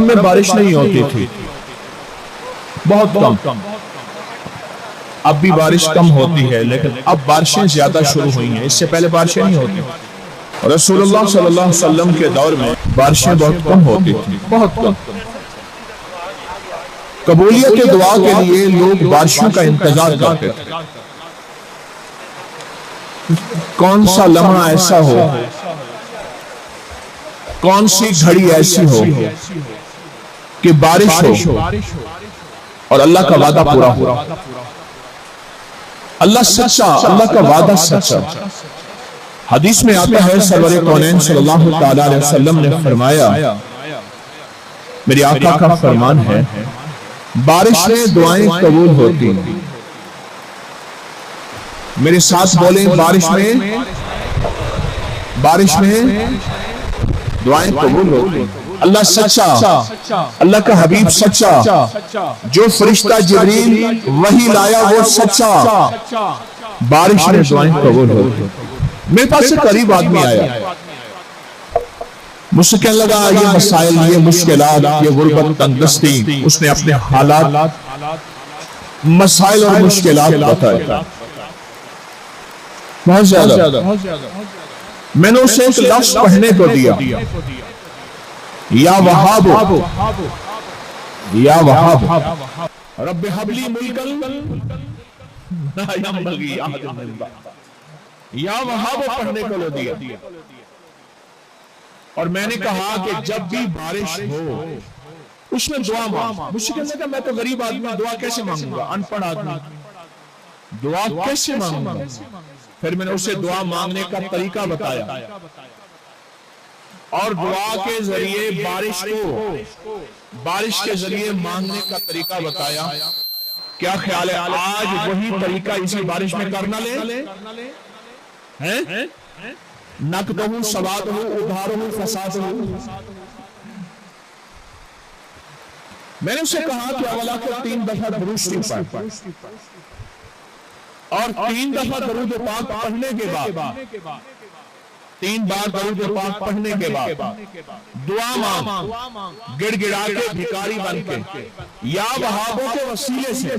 میں بارش نہیں ہوتی تھی، بہت کم. اب بھی بارش کم ہوتی ہے، لیکن اب بارشیں زیادہ شروع ہوئی ہیں. اس سے پہلے بارشیں نہیں ہوتی. رسول اللہ صلی اللہ علیہ وسلم کے دور میں بارشیں بہت کم ہوتی تھیں، بہت کم. قبولیت دعا کے لیے لوگ بارشوں کا انتظار کرتے تھے. کون سا لمحہ ایسا ہو، کون سی گھڑی ایسی ہو کہ بارش ہو اور اللہ کا وعدہ پورا ہو. اللہ سچا، اللہ کا وعدہ سچا. حدیث میں آتا ہے سرور کونین صلی اللہ تعالی علیہ وسلم نے فرمایا، میری آقا کا فرمان ہے، بارش میں دعائیں قبول ہوتی. میرے ساتھ بولیں، بارش میں دعائیں قبول ہوتی. اللہ سچا، اللہ کا حبیب سچا، جو فرشتہ جبریل وحی لایا وہ سچا، بارش میں دعائیں قبول ہوتی. میرے پاس سے قریب آدمی آیا، مجھ سے کہنے لگا یہ مسائل، یہ مشکلات، یہ غربت، تنگدستی، اس نے اپنے حالات، مسائل اور مشکلات بتائے بہت زیادہ. میں نے اسے ایک لفظ پڑھنے کو دیا، یا وہاب، یا وہاب رب حب لی ملکا لا ینبغی لأحد من بعدی، یا وہاب پڑھنے کو دیا. اور میں نے کہا کہ جب بھی بارش ہو اس میں دعا مانگ. مجھ سے کہنے لگا میں تو غریب آدمی، دعا کیسے مانگوں گا؟ ان پڑھ آدمی، دعا کیسے مانگوں گا؟ پھر میں نے اسے دعا مانگنے کا طریقہ بتایا اور دعا کے ذریعے بارش کے ذریعے مانگنے کا طریقہ بتایا. کیا خیال ہے آج وہی طریقہ اسی بارش میں کرنا لے؟ نقدہ سوادہ ادھارہ فسادہ. میں نے اسے کہا کہ اولا کو 3 دفعہ درود پڑھ، اور 3 دفعہ درود پاک پڑھنے کے بعد 3 بار درود پاک پڑھنے کے بعد دعا مانگ، گڑ گڑا کے بھکاری بن کے، یا وہابوں کے وسیلے سے،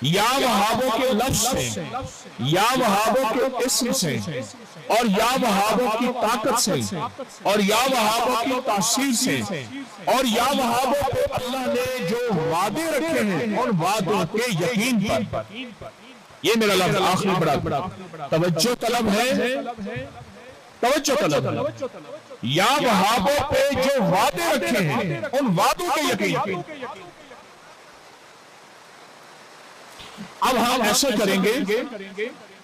یا وہابوں کے لفظ سے، یا وہابوں کے اسم سے، اور یا وہابوں کی طاقت سے، اور یا وہابوں کی تاثیر سے، اور یا وہابوں پہ اللہ نے جو وعدے رکھے ہیں ان وعدوں کے یقین پر. یہ میرا لفظ آخری بڑا توجہ طلب ہے، توجہ طلب ہے. یا وہابوں پہ جو وعدے رکھے ہیں ان وعدوں کے یقین پر. اب ہم ایسا کریں گے،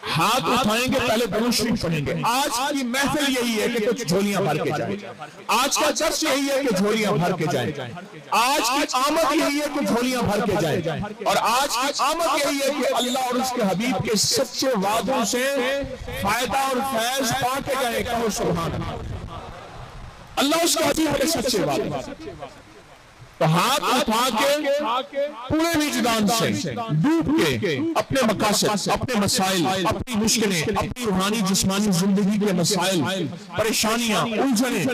ہاتھ اٹھائیں گے، پہلے درود شریف پڑھیں گے. آج کی محفل یہی ہے کہ کچھ جھولیاں بھر کے جائیں. آج کا درس یہی ہے کہ جھولیاں بھر کے جائیں. آج کی آمد یہی ہے کہ جھولیاں بھر کے جائیں. اور آج کی آمد یہی ہے کہ اللہ اور اس کے حبیب کے سچے وعدوں سے فائدہ اور فیض پا کے جائیں. کہو سبحان اللہ. اللہ اس کے حبیب کے سچے وعدے. تو ہاتھ اٹھا کے پورے وجدان سے ڈوب کے اپنے مقاصد، اپنے مسائل، اپنی مشکلیں، اپنی روحانی جسمانی زندگی کے مسائل، پریشانیاں، الجھنیں،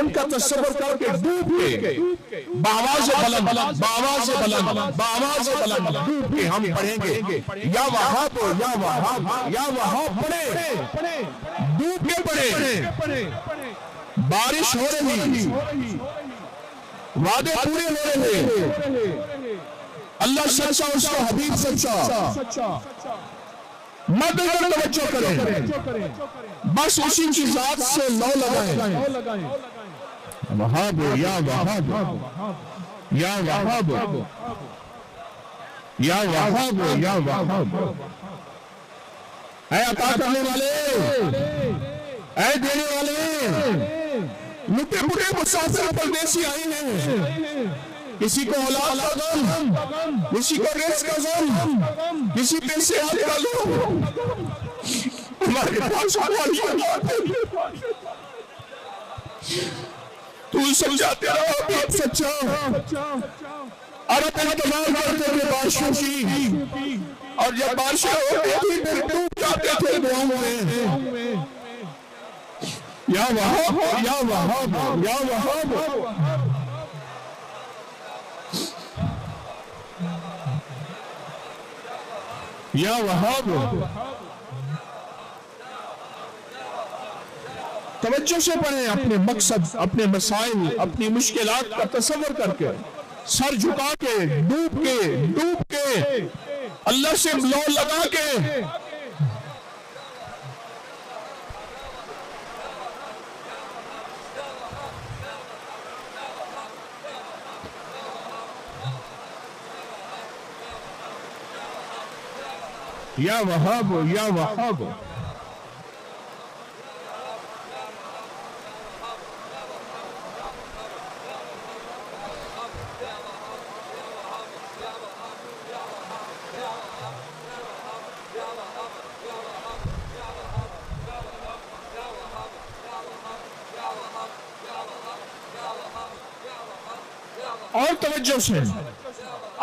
ان کا تصور کر کے ڈوب کے بآواز بلند، بآواز بلند، بآواز بلند ڈوب کے ہم پڑھیں گے، یا وہاب، یا وہاب، یا وہاب پڑھیں، ڈوب کے پڑھیں. بارش ہو رہی، وعدے پورے ہو رہے، اللہ سچا، اس کا حبیب سچا. مد کر توجہ کریں، بس اسی کی ذات سے لو لگائیں. وہاب، یا وہاب، یا وہاب، یا وہاب، یا وہاب. اے عطا کرنے والے، اے دینے والے، لٹے پٹے مسافر پردیسی آئے ہیں. کسی کو اولاد کا غم، کسی کو رزق کا غم، کسی پہ صحت کا غم. ہمارے پاس تو سمجھاتے رہو حبیب سچا. اور اپنے انتظار کرتے تھے بارشوں کی، اور جب بارشیں ہوتی تھی پھر ڈوب جاتے تھے دعاؤں میں. یا وہاب، یا وہاب، یا وہاب. یا وہاب. توجہ سے پڑھیں، اپنے مقصد، اپنے مسائل، اپنی مشکلات کا تصور کر کے، سر جھکا کے، ڈوب کے اللہ سے لو لگا کے. یا وہاب یا وہاب. اور توجہ سے،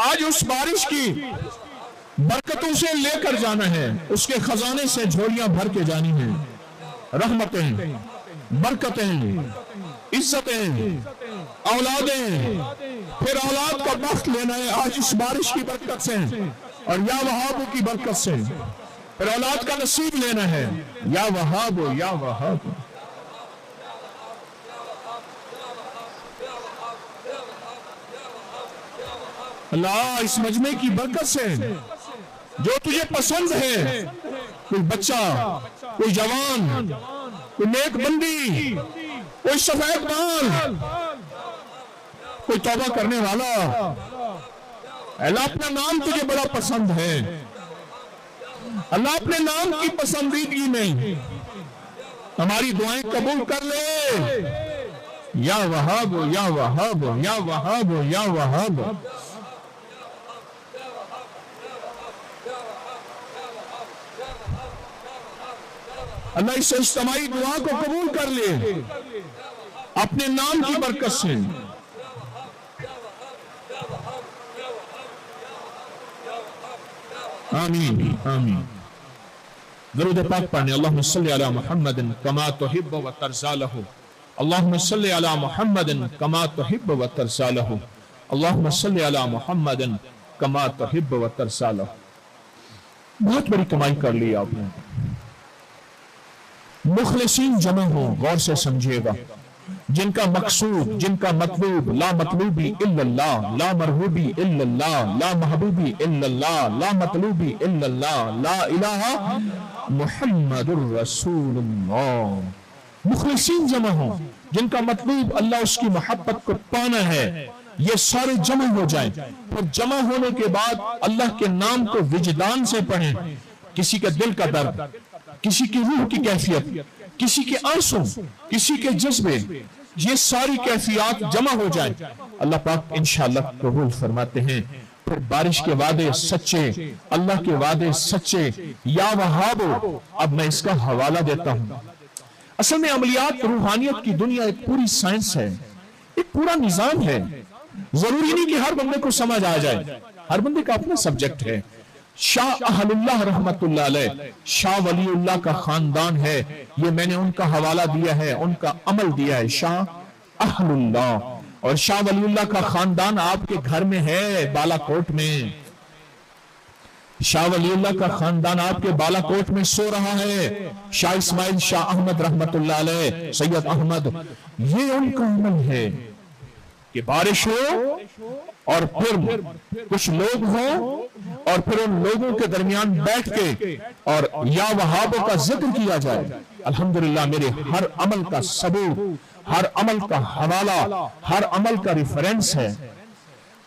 آج اس بارش کی برکتوں سے لے کر جانا ہے، اس کے خزانے سے جھولیاں بھر کے جانی ہیں. رحمتیں، برکتیں، عزتیں، اولادیں، پھر اولاد کا بخت لینا ہے آج اس بارش کی برکت سے اور یا وہاب کی برکت سے. پھر اولاد کا نصیب لینا ہے. یا وہاب یا وہاب. اللہ اس مجمع کی برکت سے جو تجھے پسند ہے، کوئی بچہ، کوئی جوان، کوئی نیک بندی، کوئی سفید بال، کوئی توبہ کرنے والا، اللہ اپنا نام تجھے بڑا پسند ہے. اللہ اپنے نام کی پسندیدگی میں ہماری دعائیں قبول کر لے. یا وہاب یا وہاب یا وہاب یا وہاب. اللہ اس اجتماعی دعا کو قبول کر لے اپنے نام کی برکت سے. آمین آمین. درود پاک پڑھنے. اللہم صلی علی محمد کما تحب و ترضی لہ. اللہم صلی علی محمد کما تحب و ترضی لہ. اللہم صلی علی محمد کما تحب و ترضی لہ. بہت بڑی کمائی کر لی آپ نے. مخلصین جمع ہو، غور سے سمجھے گا، جن کا مقصود، جن کا مطلوب لا مطلوبی الا اللہ، لا مرحوبی الا اللہ، لا محبوبی الا اللہ، لا مطلوبی الا اللہ، لا الہ محمد الرسول اللہ. مخلصین جمع ہو، جن کا مطلوب اللہ اس کی محبت کو پانا ہے، یہ سارے جمع ہو جائیں. اور جمع ہونے کے بعد اللہ کے نام کو وجدان سے پڑھیں. کسی کے دل کا درد، کسی کی روح کی کیفیت، کسی کے آنسو، کسی کے جذبے، یہ ساری کیفیات جمع ہو جائیں. اللہ پاک انشاءاللہ قبول فرماتے ہیں. پھر بارش کے وعدے سچے، اللہ کے وعدے سچے. یا وہابو. اب میں اس کا حوالہ دیتا ہوں. اصل میں عملیات روحانیت کی دنیا ایک پوری سائنس ہے، ایک پورا نظام ہے. ضروری نہیں کہ ہر بندے کو سمجھ آ جائے، ہر بندے کا اپنا سبجیکٹ ہے. شاہ اہل اللہ رحمت اللہ علیہ، شاہ ولی اللہ کا خاندان ہے، یہ میں نے ان کا حوالہ دیا ہے، ان کا عمل دیا ہے. شاہ اہل اللہ اور شاہ ولی اللہ کا خاندان آپ کے گھر میں ہے، بالا کوٹ میں. شاہ ولی اللہ کا خاندان آپ کے بالا کوٹ میں سو رہا ہے. شاہ اسماعیل شاہ احمد رحمت اللہ علیہ، سید احمد، یہ ان کا عمل ہے کہ بارش ہو اور پھر کچھ لوگ ہوں اور پھر ان لوگوں کے درمیان بیٹھ کے اور یا وہابوں کا ذکر کیا جائے. الحمدللہ میرے ہر عمل کا ثبوت، ہر عمل کا حوالہ، ہر عمل کا ریفرنس ہے.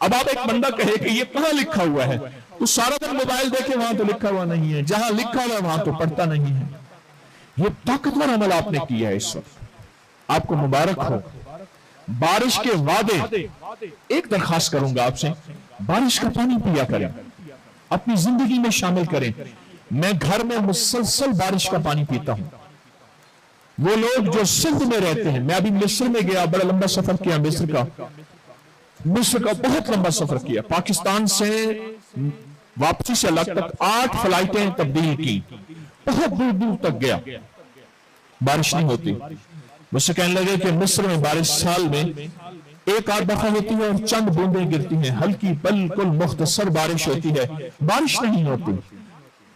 اب آپ ایک بندہ کہے کہ یہ کہاں لکھا ہوا ہے، تو سارا دن موبائل دیکھے وہاں تو لکھا ہوا نہیں ہے، جہاں لکھا ہوا ہے وہاں تو پڑھتا نہیں ہے. یہ طاقتور عمل آپ نے کیا ہے. اس وقت آپ کو مبارک ہو. بارش کے وعدے، ایک درخواست کروں گا آپ سے، بارش کا پانی پیا کریں، اپنی زندگی میں شامل کریں. میں گھر میں مسلسل بارش کا پانی پیتا ہوں. وہ لوگ جو سندھ میں رہتے ہیں، میں ابھی مصر میں گیا، بڑا لمبا سفر کیا مصر کا بہت لمبا سفر کیا. پاکستان سے واپسی سے الگ تک 8 فلائٹیں تبدیل کی، بہت دور دور تک گیا، بارش نہیں ہوتی. مجھ سے کہنے لگے کہ مصر میں بارش سال میں 1-8 دفعہ ہوتی ہے اور چند بوندیں گرتی ہیں، ہلکی بالکل مختصر بارش ہوتی ہے، بارش نہیں ہوتی.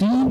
3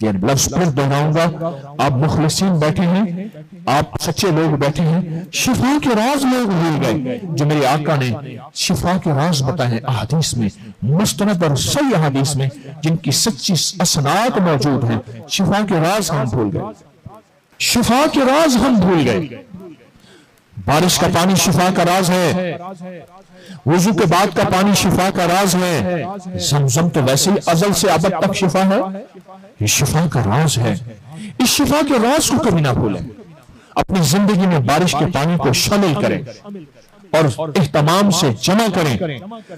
یہ لفظ پھر دہراؤں گا، آپ مخلصین بیٹھے ہیں، آپ سچے لوگ بیٹھے ہیں، شفا کے راز لوگ بھول گئے جو میرے آقا نے شفا کے راز بتائے ہیں احادیث میں، مستند اور صحیح احادیث میں جن کی سچی اسناد موجود ہیں۔ شفا کے راز ہم بھول گئے، شفا کے راز ہم بھول گئے۔ بارش کا پانی شفا کا راز ہے، وضو کے بعد کا پانی شفا کا راز ہے، زمزم تو ویسے ہی ازل سے ابد تک شفا ہے، یہ شفا کا راز ہے۔ اس شفا کے راز کو کبھی نہ بھولیں، اپنی زندگی میں بارش کے پانی کو شامل کریں اور اہتمام سے جمع کریں،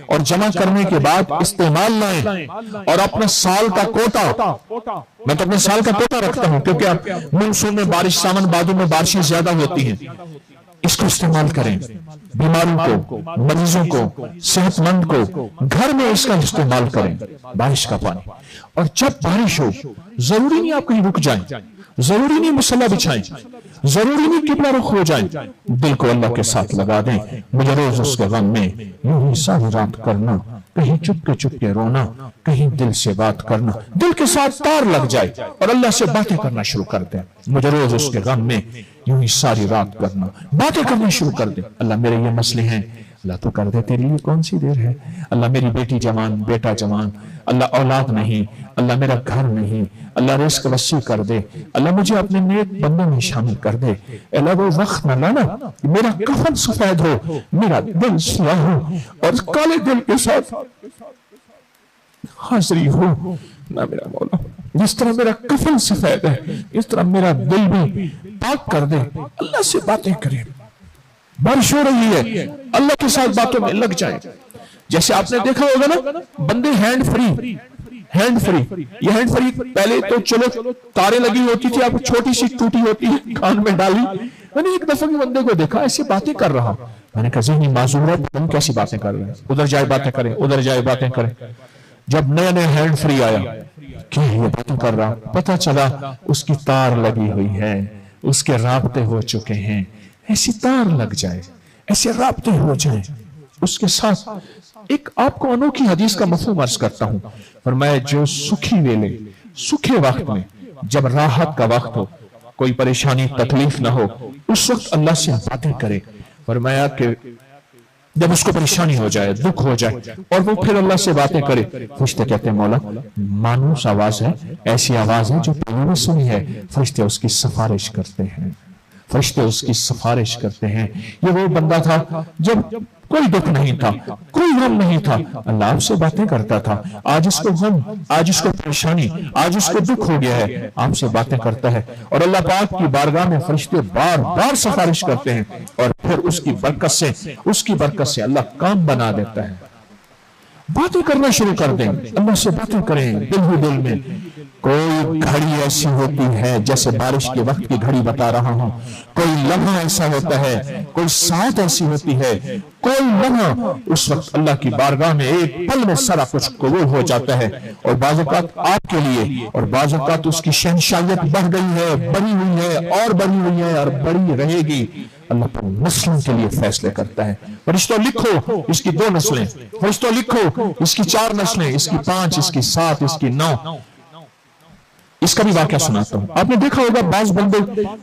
اور جمع کرنے کے بعد استعمال لائیں، اور اپنا سال کا کوٹا، میں تو اپنے سال کا کوٹا رکھتا ہوں کیونکہ مونسون میں بارش، ساون بھادو میں بارشیں زیادہ ہوتی ہیں، اس کو استعمال کریں، بیماروں کو، مریضوں کو، صحت مند کو گھر میں اس کا استعمال کریں، بارش کا پانی۔ اور جب بارش ہو ضروری نہیں آپ کہیں رک جائیں، ضروری نہیں مصلی بچھائیں، ضروری نہیں قبلہ رخ ہو جائیں، دل کو اللہ کے ساتھ لگا دیں۔ مجھے روز اس کے غم میں یوں ہی ساری رات کرنا، کہیں چپ کے رونا، کہیں دل سے بات کرنا، دل کے ساتھ تار لگ جائے اور اللہ سے باتیں کرنا شروع کر دیں۔ مجھے روز اس کے غم میں یوں ہی ساری رات کرنا، باتیں کرنا شروع کر دیں۔ اللہ میرے یہ مسئلے ہیں، اللہ تو کر دے، تیرے لیے کون سی دیر ہے۔ اللہ میری بیٹی جوان، بیٹا جوان، اللہ اولاد نہیں، اللہ میرا گھر نہیں، اللہ رزق وسیع کر دے، اللہ مجھے اپنے نیک بندوں میں شامل کر دے۔ اللہ وہ وقت نہ لانا میرا کفن سفید ہو، میرا دل سیاہ ہو، اور کالے دل کے ساتھ حاضری ہو نہ میرا مولا۔ جس طرح میرا کفن سفید ہے اس طرح میرا دل بھی پاک کر دے۔ اللہ سے باتیں کریں، بارش ہو رہی ہے، اللہ کے ساتھ باتوں میں لگ جائیں۔ جیسے آپ نے دیکھا ہوگا نا، بندے ہینڈ فری، یہ ہینڈ فری پہلے تو چلو تاریں لگی ہوتی تھی، اب چھوٹی سی ٹوٹی ہوتی ہے، کان میں ڈالی۔ میں نے ایک دفعہ بندے کو دیکھا ایسی باتیں کر رہا، میں نے کہا ذہنی معذورت، ہم کیسی باتیں کر رہے ہیں، ادھر جائے باتیں کریں، ادھر جائے باتیں کریں۔ جب نیا ہینڈ فری آیا، کیا یہ باتیں کر رہا، پتہ چلا اس کی تار لگی ہوئی ہے، اس کے رابطے ہو چکے ہیں۔ ایسی تار لگ جائے، ایسے رابطے ہو جائیں اس کے ساتھ۔ ایک آپ کو انوکھی حدیث کا مفہوم عرض کرتا ہوں، فرمایا جو سکھی ویلے، سکھے وقت میں، جب راحت کا وقت ہو، کوئی پریشانی تکلیف نہ ہو، اس وقت اللہ سے باتیں کرے۔ فرمایا کہ جب اس کو پریشانی ہو جائے، دکھ ہو جائے، اور وہ پھر اللہ سے باتیں کرے، فرشتے کہتے ہیں مولا مانوس آواز ہے، ایسی آواز ہے جو پہلے نے سنی ہے، فرشتے اس کی سفارش کرتے ہیں، فرشتے اس کی سفارش کرتے ہیں۔ یہ وہ بندہ تھا جب کوئی دکھ نہیں تھا، کوئی غم نہیں تھا، اللہ آپ سے باتیں کرتا تھا۔ آج اس کو غم، آج اس کو پریشانی، آج اس کو دکھ ہو گیا ہے، آپ سے باتیں کرتا ہے، اور اللہ پاک کی بارگاہ میں فرشتے بار بار سفارش کرتے ہیں، اور پھر اس کی برکت سے اللہ کام بنا دیتا ہے۔ باتیں کرنا شروع کر دیں، اللہ سے باتیں کریں دل ہی دل میں۔ کوئی گھڑی ایسی ہوتی ہے جیسے بارش کے وقت کی گھڑی بتا رہا ہوں، کوئی لمحہ ایسا ہوتا ہے، کوئی ساعت ایسی ہوتی ہے، کوئی لمحہ اس وقت اللہ کی بارگاہ میں ایک پل میں سارا کچھ قبول ہو جاتا ہے، اور بعض اوقات آپ کے لیے، اور بعض اوقات اس کی شہنشاہیت بڑھ گئی ہے، بڑھی ہوئی ہے، اور بڑھی ہوئی ہے، اور بڑھی رہے گی۔ اللہ پر نسلوں کے لیے فیصلے کرتا ہے۔ فرشتوں لکھو اس کی 2 نسلیں، فرشتوں لکھو اس کی 4 نسلیں، اس کی 5، اس کی 7، اس کی 9۔ اس کا بھی واقعہ سناتا ہوں۔ آپ نے دیکھا ہوگا بعض بندے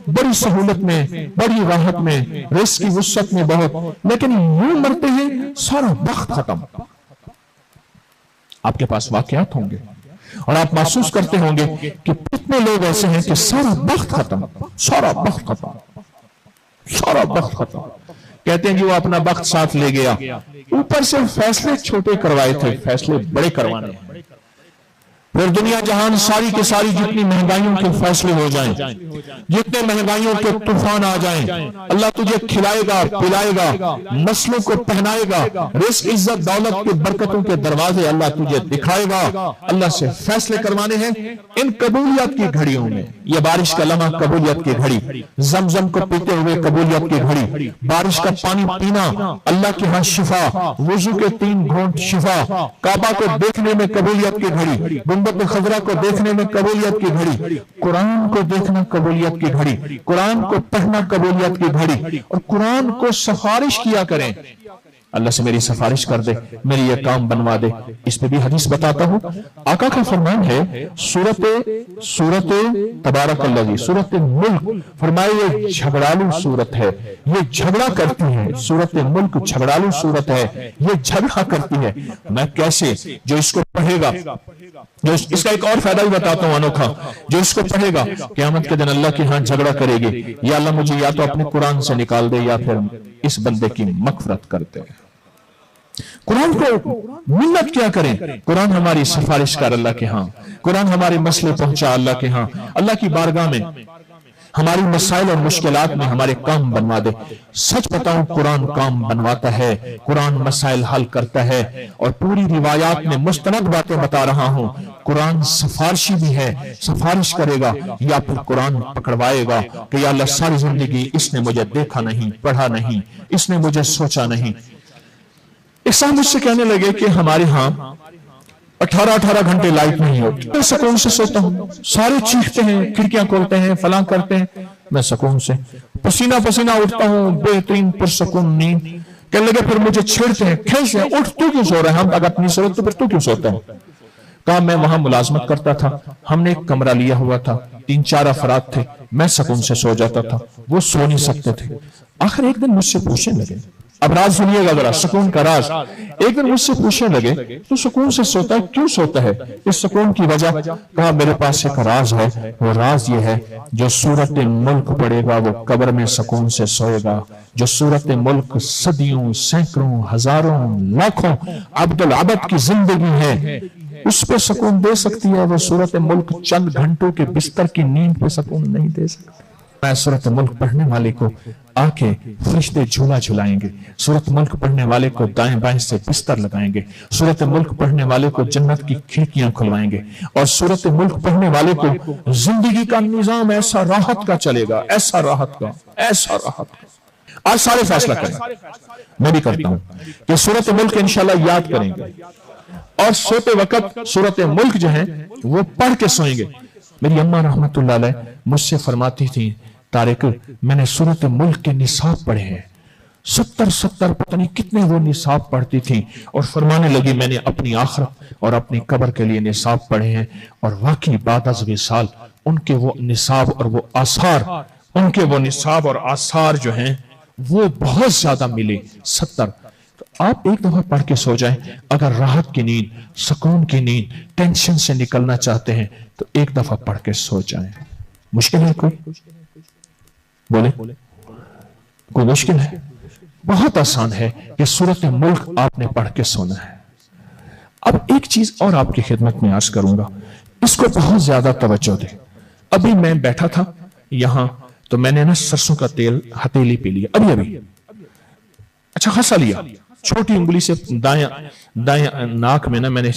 بڑی سہولت میں، بڑی راحت میں، رزق کی وسعت میں بہت، لیکن یوں مرتے ہیں سارا وقت ختم۔ آپ کے پاس واقعات ہوں گے اور آپ محسوس کرتے ہوں گے کہ کتنے لوگ ایسے ہیں کہ سارا وقت ختم، سارا وقت ختم، سارا وقت ختم۔ کہتے ہیں کہ وہ اپنا وقت ساتھ لے گیا، اوپر سے فیصلے چھوٹے کروائے تھے، فیصلے بڑے کروانے ہیں۔ پھر دنیا جہان ساری کے ساری جتنی مہنگائیوں کے فیصلے ہو جائیں، جتنے مہنگائیوں کے طوفان آ جائیں، اللہ تجھے کھلائے گا، پلائے گا، نسلوں کو پہنائے گا، رزق عزت دولت کے برکتوں کے دروازے اللہ تجھے دکھائے گا۔ اللہ سے فیصلے کروانے ہیں ان قبولیت کی گھڑیوں میں۔ یہ بارش کا لمحہ قبولیت کی گھڑی، زمزم کو پیتے ہوئے قبولیت کی گھڑی، بارش کا پانی پینا اللہ کے ہاں شفا، وضو کے 3 گھونٹ شفا، کعبہ کو دیکھنے میں قبولیت کی گھڑی، گنبد خضرا کو دیکھنے میں قبولیت کی گھڑی، قرآن کو دیکھنا قبولیت کی گھڑی، قرآن کو پڑھنا قبولیت کی گھڑی، اور قرآن کو سفارش کیا کریں۔ اللہ سے میری سفارش کر دے، میری یہ کام بنوا دے۔ اس پہ بھی حدیث بتاتا ہوں۔ آقا کا فرمان ہے سورت تبارک اللہ، سورت ملک، فرمائے یہ جھگڑالو سورت ہے، یہ جھگڑا کرتی ہے، سورت ملک جھگڑالو سورت ہے، یہ جھگڑا کرتی ہے۔ میں کیسے؟ جو اس کو پڑھے گا، جو اس کا ایک اور فائدہ بھی بتاتا ہوں انوکھا، جو اس کو پڑھے گا قیامت کے دن اللہ کے ہاں جھگڑا کرے گی، یا اللہ مجھے یا تو اپنے قرآن سے نکال دے یا پھر اس بندے کی مغفرت کر دے۔ قرآن کو منت کیا کریں؟ قرآن ہماری سفارش کر اللہ کے ہاں، قرآن ہمارے مسئلے پہنچا اللہ کے ہاں، اللہ کی بارگاہ میں ہماری مسائل اور مشکلات میں ہمارے کام بنوا دے۔ سچ بتاؤں قرآن کام بنواتا ہے، قرآن مسائل حل کرتا ہے، اور پوری روایات میں مستند باتیں بتا رہا ہوں۔ قرآن سفارشی بھی ہے، سفارش کرے گا یا پھر قرآن پکڑوائے گا کہ یا اللہ ساری زندگی اس نے مجھے دیکھا نہیں، پڑھا نہیں، اس نے مجھے سوچا نہیں۔ ایک صاحب مجھ سے کہنے لگے کہ ہمارے ہاں 18 گھنٹے لائٹ نہیں ہوتی، میں سکون سے سوتا ہوں، سارے چیختے ہیں، کھڑکیاں کھولتے ہیں، فلاں کرتے ہیں، میں سکون سے پسینہ اٹھتا ہوں، بہترین پرسکون نیند۔ کہنے لگے پھر مجھے چھیڑتے ہیں، کھینچتے ہیں، اٹھ تو کیوں سو رہا ہے؟ ہم اگر اپنی ضرورت تو پھر تو کیوں سوتا ہے؟ کہا میں وہاں ملازمت کرتا تھا، ہم نے ایک کمرہ لیا ہوا تھا، 3-4 افراد تھے، میں سکون سے سو جاتا تھا، وہ سو نہیں سکتے تھے۔ آخر ایک دن مجھ سے پوچھنے لگے، اب راز سنیے گا ذرا، سکون کا راز۔ ایک دن مجھ سے پوچھنے لگے تو سکون سے سوتا ہے، کیوں سوتا ہے؟ اس سکون کی وجہ؟ کہا میرے پاس ایک راز ہے، وہ راز یہ ہے جو سورت ملک پڑھے گا وہ قبر میں سکون سے سوئے گا۔ جو سورت ملک صدیوں، سینکڑوں، ہزاروں، لاکھوں عبد العبد کی زندگی ہے، اس پہ سکون دے سکتی ہے، وہ سورت ملک چند گھنٹوں کے بستر کی نیند پہ سکون نہیں دے سکتی۔ میں سورت ملک پڑھنے والے کو آنکھیں فرشتے جھولا جھلائیں گے، سورت ملک پڑھنے والے کو دائیں بائیں سے بستر لگائیں گے، سورت ملک پڑھنے والے کو جنت کی کھڑکیاں کھلوائیں گے، اور سورت ملک پڑھنے والے کو زندگی کا نظام ایسا راحت کا چلے گا، ایسا راحت کا، ایسا راحت کا۔ آج سارے فیصلہ کریں، میں بھی کرتا ہوں کہ سورت ملک انشاءاللہ یاد کریں گے، اور سوتے وقت سورت ملک جو ہیں وہ پڑھ کے سوئیں گے۔ میری اماں رحمت اللہ علیہ مجھ سے فرماتی تھی طارق میں نے سورت ملک کے نصاب پڑھے ہیں، 70 پتہ نہیں کتنے وہ نصاب پڑھتی تھیں، اور فرمانے لگی میں نے اپنی آخرت اور اپنی قبر کے لیے نصاب پڑھے ہیں، اور واقعی بعد از وصال ان کے وہ نصاب اور وہ آثار، ان کے وہ نصاب اور آثار جو ہیں وہ بہت زیادہ ملے، 70۔ تو آپ ایک دفعہ پڑھ کے سو جائیں، اگر راحت کی نیند، سکون کی نیند، ٹینشن سے نکلنا چاہتے ہیں تو ایک دفعہ پڑھ کے سو جائیں۔ مشکل ہے کوئی؟ بولے کوئی مشکل ہے؟ بہت آسان ہے کہ سورت ملک آپ نے پڑھ کے سونا ہے۔ اب ایک چیز اور آپ کی خدمت میں عرض کروں گا، اس کو بہت زیادہ توجہ دیں۔ ابھی میں بیٹھا تھا یہاں تو میں نے نا سرسوں کا تیل ہتھیلی پی لیا، ابھی اچھا خاصا لیا، چھوٹی انگلی سے دائیں ناک میں نا میں نے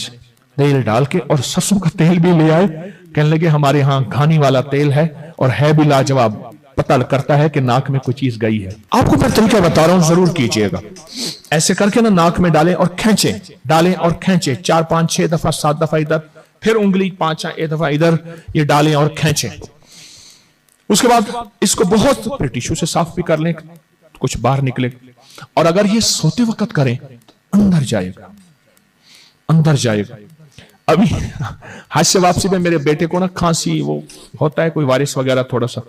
تیل ڈال کے، اور سرسوں کا تیل بھی لے آئے۔ کہنے لگے ہمارے ہاں گھانی والا تیل ہے اور ہے بھی لاجواب، پتہ کرتا ہے کہ ناک میں کوئی چیز گئی ہے۔ آپ کو میں طریقہ بتا رہا ہوں، ضرور کیجئے گا۔ ایسے کر کے نا ناک میں ڈالیں اور کھینچیں، ڈالیں اور کھینچیں 4 5 6 دفعہ 7 دفعہ ادھر، پھر انگلی 5 1 دفعہ ادھر، یہ ڈالیں اور کھینچیں۔ اس کے بعد اس کو بہت ٹیشو سے صاف بھی کر لیں، کچھ باہر نکلے، اور اگر یہ سوتے وقت کریں اندر جائے گا، اندر جائے گا۔ ابھی حج سے واپسی میں میرے بیٹے کو نا کھانسی وہ ہوتا ہے، کوئی وائرس وغیرہ تھوڑا سا،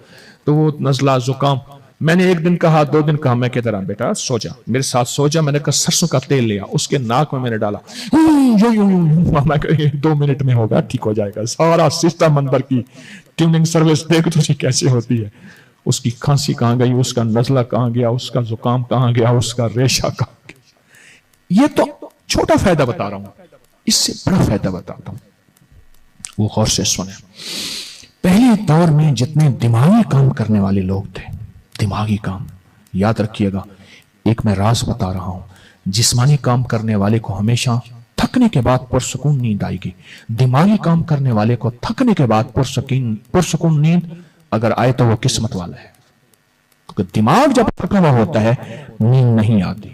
تو وہ نزلہ زکام، میں نے 1 دن کہا 2 دن کہا، میں کہتا رہا بیٹا سو جا میرے ساتھ، سو جا۔ میں نے کہا سرسوں کا تیل لیا، اس کے ناک میں نے ڈالا، میں کہا 2 منٹ میں ہوگا، ٹھیک ہو جائے گا۔ سارا سسٹم اندر کی ٹیوننگ سروس دیکھ تجھے کیسے ہوتی ہے، اس کی کھانسی کہاں گئی، اس کا نزلہ کہاں گیا، اس کا زکام کہاں گیا، اس کا ریشہ کہاں گیا۔ یہ تو چھوٹا فائدہ بتا رہا ہوں، اس سے بڑا فائدہ بتاتا ہوں، وہ غور سے سنیں۔ پہلے دور میں جتنے دماغی کام کرنے والے لوگ تھے، دماغی کام، یاد رکھیے گا، ایک میں راز بتا رہا ہوں، جسمانی کام کرنے والے کو ہمیشہ تھکنے کے بعد پرسکون نیند آئے گی، دماغی کام کرنے والے کو تھکنے کے بعد پرسکون نیند اگر آئے تو وہ قسمت والا ہے، کیونکہ دماغ جب تھکا ہوا ہوتا ہے نیند نہیں آتی،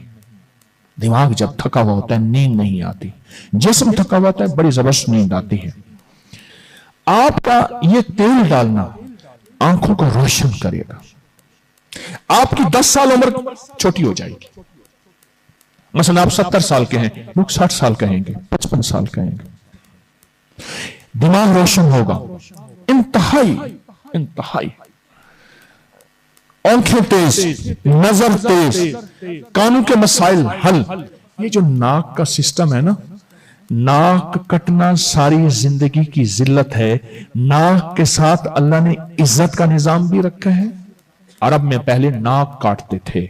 دماغ جب تھکا ہوا ہوتا ہے نیند نہیں آتی، جسم تھکا ہوا ہوتا ہے بڑی زبردست نیند آتی ہے۔ آپ کا یہ تیل ڈالنا آنکھوں کو روشن کرے گا، آپ کی 10 سال عمر چھوٹی ہو جائے گی۔ مثلا آپ 70 سال کے ہیں، لوگ 60 سال کہیں گے، 55 سال کہیں گے. دماغ روشن ہوگا، انتہائی آنکھیں تیز، نظر تیز، کانوں کے مسائل حل. یہ جو ناک کا سسٹم ہے نا، ناک کٹنا ساری زندگی کی ذلت ہے. ناک کے ساتھ اللہ نے عزت کا نظام بھی رکھا ہے. عرب میں پہلے ناک کاٹتے تھے.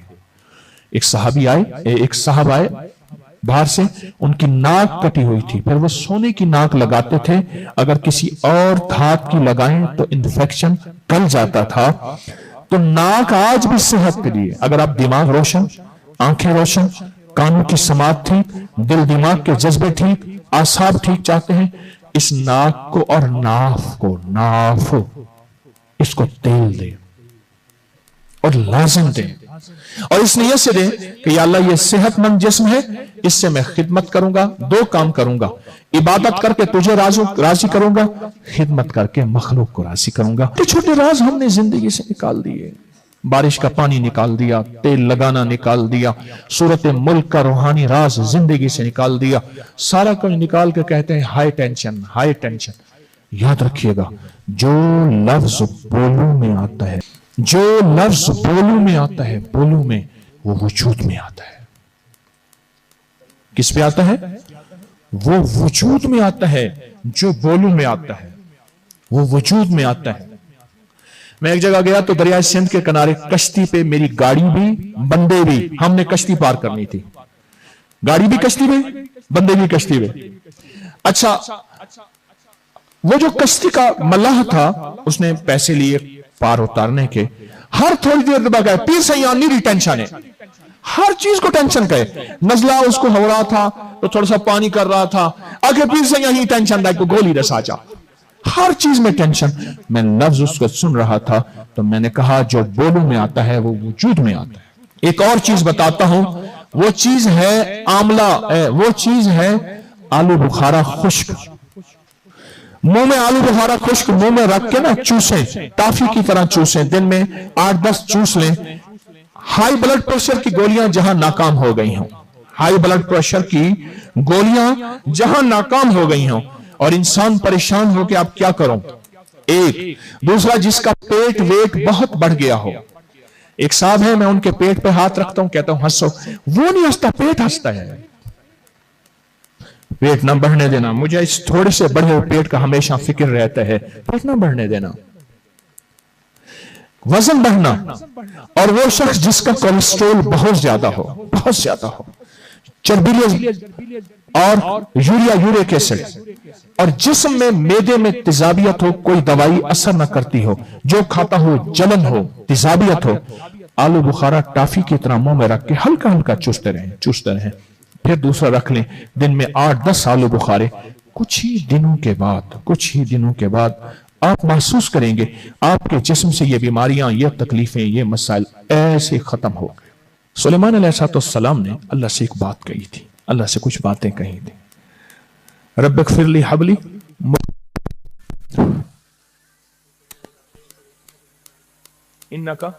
ایک صاحب آئے باہر سے، ان کی ناک کٹی ہوئی تھی، پھر وہ سونے کی ناک لگاتے تھے. اگر کسی اور دھات کی لگائیں تو انفیکشن گل جاتا تھا. تو ناک آج بھی صحت کے لیے، اگر آپ دماغ روشن، آنکھیں روشن، کانوں کی سماعت ٹھیک، دل دماغ کے جذبے ٹھیک، اعصاب ٹھیک چاہتے ہیں، اس ناک کو اور ناف اس کو تیل دیں اور لازم دیں، اور اس نیت سے دیں کہ یا اللہ یہ صحت مند جسم ہے، اس سے میں خدمت کروں گا. 2 کام کروں گا، عبادت کر کے تجھے راضی کروں گا، خدمت کر کے مخلوق کو راضی کروں گا. چھوٹے راز ہم نے زندگی سے نکال دیے. بارش کا پانی نکال دیا، تیل لگانا نکال دیا، صورت ملک کا روحانی راز زندگی سے نکال دیا. سارا کچھ نکال کے کہتے ہیں ہائی ٹینشن. یاد رکھیے گا، جو لفظ بولوں میں آتا ہے، بولوں میں وہ وجود میں آتا ہے. کس پہ آتا ہے؟ وہ وجود میں آتا ہے. جو بولوں میں آتا ہے وہ وجود میں آتا ہے. میں ایک جگہ گیا تو دریائے سندھ کے کنارے کشتی پہ میری گاڑی بھی، بندے بھی، ہم نے کشتی پار کرنی تھی. گاڑی بھی کشتی میں، بندے بھی کشتی میں. اچھا، وہ جو کشتی کا ملاح تھا اس نے پیسے لیے پار اتارنے کے. ہر تھوڑی دیر بعد گئے، پیر سیانی ری ٹینشن ہے، ہر چیز کو ٹینشن کہے. نزلہ اس کو ہو رہا تھا تو تھوڑا سا پانی کر رہا تھا، آگے پیر سیانی ٹینشن دا کو گولی رسا جا، ہر چیز میں ٹینشن. میں لفظ اس کو سن رہا تھا تو میں نے کہا جو بولوں میں آتا ہے وہ وجود میں آتا ہے. ایک اور چیز بتاتا ہوں، وہ چیز ہے آملہ، وہ چیز ہے آلو بخارا خشک. منہ میں آلو بخارا خشک منہ میں رکھ کے نا چوسیں، ٹافی کی طرح چوسیں، دن میں 8-10 چوس لیں. ہائی بلڈ پریشر کی گولیاں جہاں ناکام ہو گئی ہوں، ہائی بلڈ پریشر کی گولیاں جہاں ناکام ہو گئی ہوں اور انسان پریشان ہو کہ آپ کیا کروں. ایک دوسرا، جس کا پیٹ ویٹ بہت بڑھ گیا ہو. ایک صاحب ہے، میں ان کے پیٹ پہ ہاتھ رکھتا ہوں، کہتا ہوں ہنسو، وہ نہیں ہنستا، پیٹ ہنستا ہے. پیٹ نہ بڑھنے دینا. مجھے اس تھوڑے سے بڑھے ہوئے پیٹ کا ہمیشہ فکر رہتا ہے، پیٹ نہ بڑھنے دینا. وزن بڑھنا، اور وہ شخص جس کا کولیسٹرول بہت زیادہ ہو، چربی اور یوریک ایسڈ، اور جسم میں معدے میں تیزابیت ہو، کوئی دوائی اثر نہ کرتی ہو، جو کھاتا ہو جلن ہو، تیزابیت ہو، آلو بخارا ٹافی کی طرح منہ میں رکھ کے ہلکا ہلکا چوستے رہیں. پھر دوسرا رکھ لیں، دن میں 8-10 آلو بخارے. کچھ ہی دنوں کے بعد آپ محسوس کریں گے آپ کے جسم سے یہ بیماریاں، یہ تکلیفیں، یہ مسائل ایسے ختم ہو گئے. سلیمان علیہ السلام نے اللہ سے ایک بات کہی تھی، اللہ سے کچھ باتیں کہی تھی. رب اغفر لی حبلی، انکا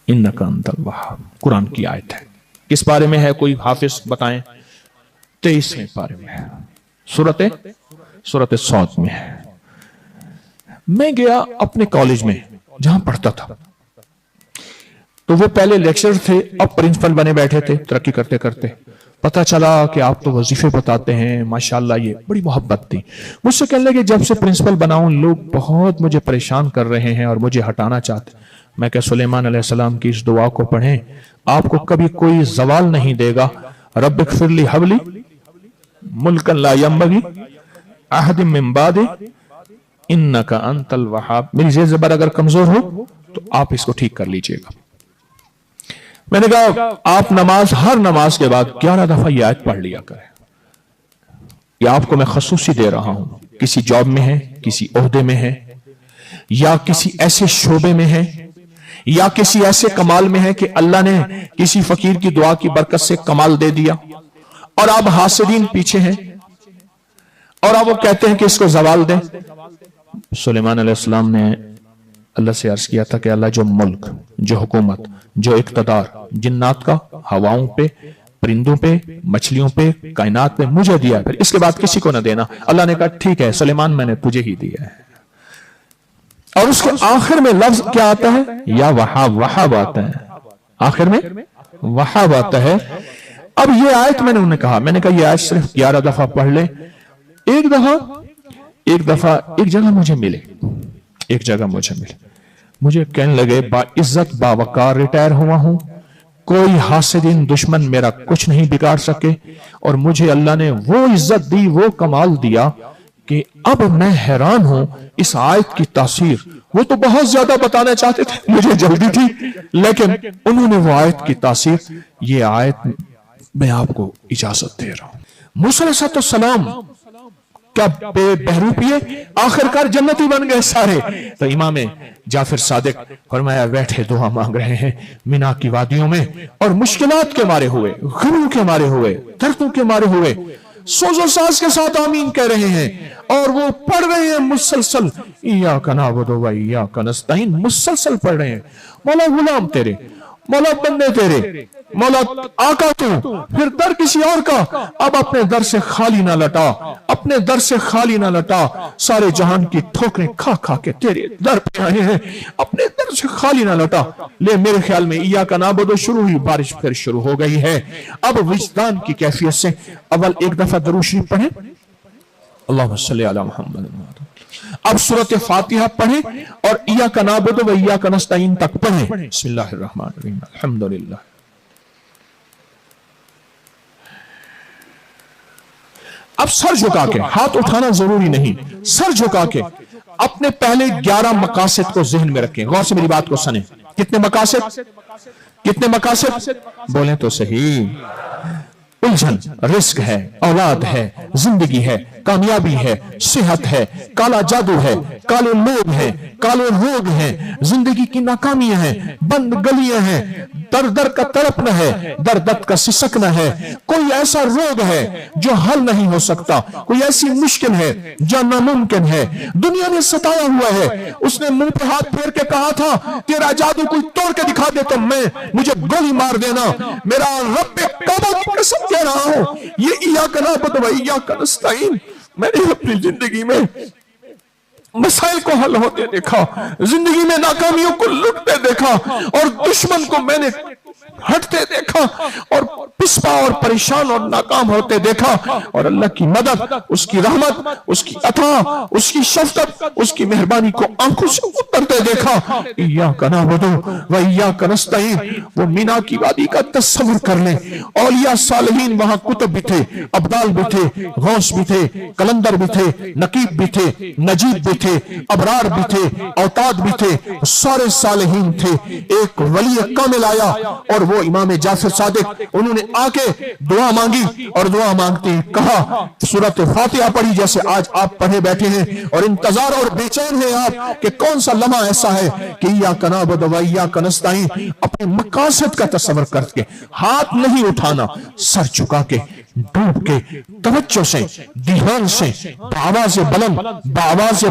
انت الوہاب. قرآن کی آیت ہے. کس بارے میں ہے؟ کوئی حافظ بتائیں. 23ویں پارے میں ہے، سورۃ صاد میں ہے. میں گیا اپنے کالج میں جہاں پڑھتا تھا، تو وہ پہلے لیکچر تھے، اب پرنسپل بنے بیٹھے تھے. ترقی کرتے کرتے پتا چلا کہ آپ تو وظیفے بتاتے ہیں، ماشاءاللہ. یہ بڑی محبت تھی. مجھ سے کہنے لگے جب سے پرنسپل بناؤں لوگ بہت مجھے پریشان کر رہے ہیں اور مجھے ہٹانا چاہتے. میں کہ سلیمان علیہ السلام کی اس دعا کو پڑھیں، آپ کو کبھی کوئی زوال نہیں دے گا. رب اغفر لی حبلی ملکا لا ینبغی احد من بعدی انکا انت الوہاب. میری زیر زبر اگر کمزور ہو تو آپ اس کو ٹھیک کر لیجئے گا. میں نے کہا آپ ہر نماز کے بعد 11 دفعہ یہ آیت پڑھ لیا کریں. یہ آپ کو میں خصوصی دے رہا ہوں. کسی جاب میں ہے، کسی عہدے میں ہے، یا کسی ایسے شعبے میں ہے، یا کسی ایسے کمال میں ہے کہ اللہ نے کسی فقیر کی دعا کی برکت سے کمال دے دیا اور آپ حاسدین پیچھے ہیں اور آپ وہ کہتے ہیں کہ اس کو زوال دیں. سلیمان علیہ السلام نے اللہ سے عرض کیا تھا کہ اللہ جو ملک، جو حکومت، جو اقتدار جنات کا، ہواؤں پہ، پرندوں پہ، مچھلیوں پہ، کائنات پہ مجھے دیا، پھر اس کے بعد کسی کو نہ دینا۔ اللہ نے کہا ٹھیک ہے سلیمان میں نے تجھے ہی دیا ہے۔ اور اس کے آخر میں لفظ کیا آتا ہے؟ یا وہاب، وہاب آتا ہے آخر میں، وہاب آتا ہے۔ اب یہ آیت میں نے انہیں کہا، میں نے کہا یہ آیت صرف 11 دفعہ پڑھ لے، ایک دفعہ ایک جگہ مجھے ملے، ایک جگہ مجھے ملے، مجھے کہنے لگے با عزت با وقار ریٹائر ہوا ہوں، کوئی حاسدین دشمن میرا کچھ نہیں بگاڑ سکے، اور مجھے اللہ نے وہ عزت دی، وہ کمال دیا کہ اب میں حیران ہوں اس آیت کی تاثیر۔ وہ تو بہت زیادہ بتانا چاہتے تھے، مجھے جلدی تھی، لیکن انہوں نے وہ آیت کی تاثیر، یہ آیت میں آپ کو اجازت دے رہا ہوں۔ موسیٰ علیہ السلام کیا بہروپیے آخرکار جنتی بن گئے سارے؟ تو امام جعفر صادق فرمایا بیٹھے دعا مانگ رہے ہیں مینا کی وادیوں میں، اور مشکلات کے مارے ہوئے، غموں کے مارے ہوئے، دردوں کے مارے ہوئے سوز و ساز کے ساتھ آمین کہہ رہے ہیں، اور وہ پڑھ رہے ہیں مسلسل ایاک نعبد و ایاک نستعین، مسلسل پڑھ رہے ہیں مولا غلام تیرے، مولا بندے تیرے، مولا آقا تو، پھر در کسی اور کا، اب اپنے در سے خالی نہ لٹا، اپنے در سے خالی نہ لٹا، سارے جہان کی ٹھوکریں کھا کھا کے تیرے در پہ آئے ہیں، اپنے در سے خالی نہ لٹا۔ لے میرے خیال میں ایاک نعبد شروع ہوئی، بارش پھر شروع ہو گئی ہے۔ اب وجدان کی کیفیت سے اول ایک دفعہ درود شریف پڑھیں، اللہم صلی علی محمد۔ اب سورۃ فاتحہ پڑھیں اور ایاک نعبد و ایاک نستعین تک پڑھیں۔ بسم اللہ الرحمن الرحیم، الحمدللہ۔ اب سر جھکا کے، ہاتھ اٹھانا ضروری نہیں، سر جھکا کے اپنے پہلے 11 مقاصد کو ذہن میں رکھیں، غور سے میری بات کو سنیں۔ کتنے مقاصد؟ کتنے مقاصد؟ بولیں تو صحیح۔ الجھن، رزق ہے، اولاد ہے، زندگی ہے، کامیابی ہے، صحت ہے، کالا جادو ہے، کالے لوگ ہیں، کالے روگ ہیں، زندگی کی ناکامیاں ہیں، بند گلیاں ہیں، در در کا تڑپنا ہے، درد کا سسکنا ہے، کوئی ایسا روگ ہے جو حل نہیں ہو سکتا، کوئی ایسی مشکل ہے جو ناممکن ہے، دنیا نے ستایا ہوا ہے، اس نے منہ پہ ہاتھ پھیر کے کہا تھا تیرا جادو کوئی توڑ کے دکھا دے تو مجھے گولی مار دینا، میرا رب کعبہ کی قسم کہہ رہا ہوں، یہ ایاک نعبد و ایاک نستعین میں نے اپنی زندگی میں مسائل کو حل ہوتے دیکھا، زندگی میں ناکامیوں کو لٹتے دیکھا، اور دشمن کو میں نے ہٹتے دیکھا، اور پسپا اور پریشان اور ناکام ہوتے دیکھا، اور اللہ کی مدد، اس کی رحمت، اس کی عطا، اس کی شفقت، اس کی مہربانی کو آنکھوں سے اترتے دیکھا۔ ایاک نعبد و ایاک نستعین، وہ مینا کی وادی کا تصور کر لیں، اولیاء صالحین وہاں کتب بھی تھے، ابدال بھی تھے، غوث بھی تھے، کلندر بھی تھے، نقیب بھی تھے، نجیب بھی تھے، ابرار بھی تھے، اوتاد بھی تھے، سارے صالحین تھے۔ ایک ولی کامل آیا اور وہ امام جعفر صادق، انہوں نے آ کے دعا مانگی، اور دعا مانگتے کہا سورۃ فاتحہ پڑھی جیسے آج آپ پڑھے بیٹھے ہیں، اور انتظار اور بے چین ہیں آپ کہ کون سا لمحہ ایسا ہے کہ ایاک نعبد و ایاک نستعین اپنے مقاصد کا تصور کر کے ہاتھ نہیں اٹھانا، سر چکا کے ڈوب کے توجہ سے، دھیان سے، بآواز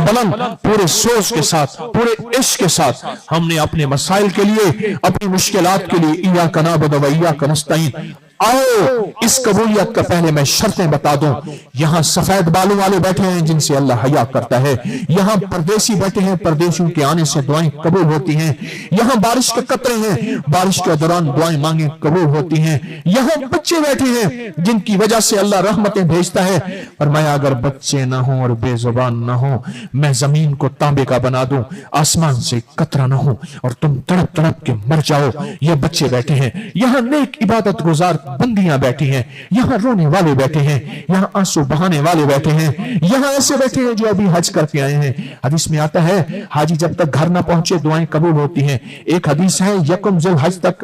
بلند، پورے سوچ کے ساتھ، پورے عشق کے ساتھ ہم نے اپنے مسائل کے لیے، اپنی مشکلات کے لیے ایاک نعبد و ایاک نستعین۔ آؤ اس قبولیت کا پہلے میں شرطیں بتا دوں۔ یہاں سفید بالوں والے بیٹھے ہیں جن سے اللہ حیا کرتا ہے، یہاں پردیسی بیٹھے ہیں، پردیسیوں کے آنے سے دعائیں قبول ہوتی ہیں، یہاں بارش کے قطرے ہیں، بارش کے دوران دعائیں مانگیں قبول ہوتی ہیں، یہاں بچے بیٹھے ہیں جن کی وجہ سے اللہ رحمتیں بھیجتا ہے۔ فرمایا اگر بچے نہ ہوں اور بے زبان نہ ہوں، میں زمین کو تانبے کا بنا دوں، آسمان سے قطرہ نہ ہوں اور تم تڑپ تڑپ کے مر جاؤ۔ یہ بچے بیٹھے ہیں، یہاں نیک عبادت گزار بندیاں بیٹھی ہیں، یہاں رونے والے بیٹھے ہیں، یہاں آنسو بہانے والے بیٹھے ہیں، یہاں ایسے بیٹھے ہیں جو ابھی حج کر کے آئے ہیں۔ حدیث میں آتا ہے حاجی جب تک گھر نہ پہنچے دعائیں قبول ہوتی ہیں۔ ایک حدیث ہے یکم ذی الحج تک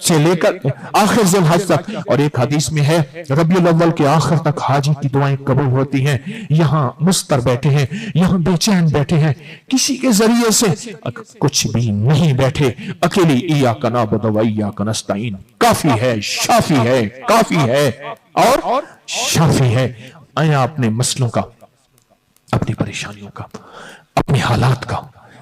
سے لے کر آخر ذی الحج تک، اور ایک حدیث میں ہے ربیع الاول کے آخر تک حاجی کی دعائیں قبول ہوتی ہیں۔ یہاں مستر بیٹھے ہیں، یہاں بے چین بیٹھے ہیں، کسی کے ذریعے سے کچھ بھی نہیں بیٹھے، اکیلی ایاک نعبد و ایاک نستعین کافی ہے، شافی ہے، کافی ہے اور شافی ہے۔ آیا اپنے مسئلوں کا، اپنی پریشانیوں کا، اپنے حالات کا،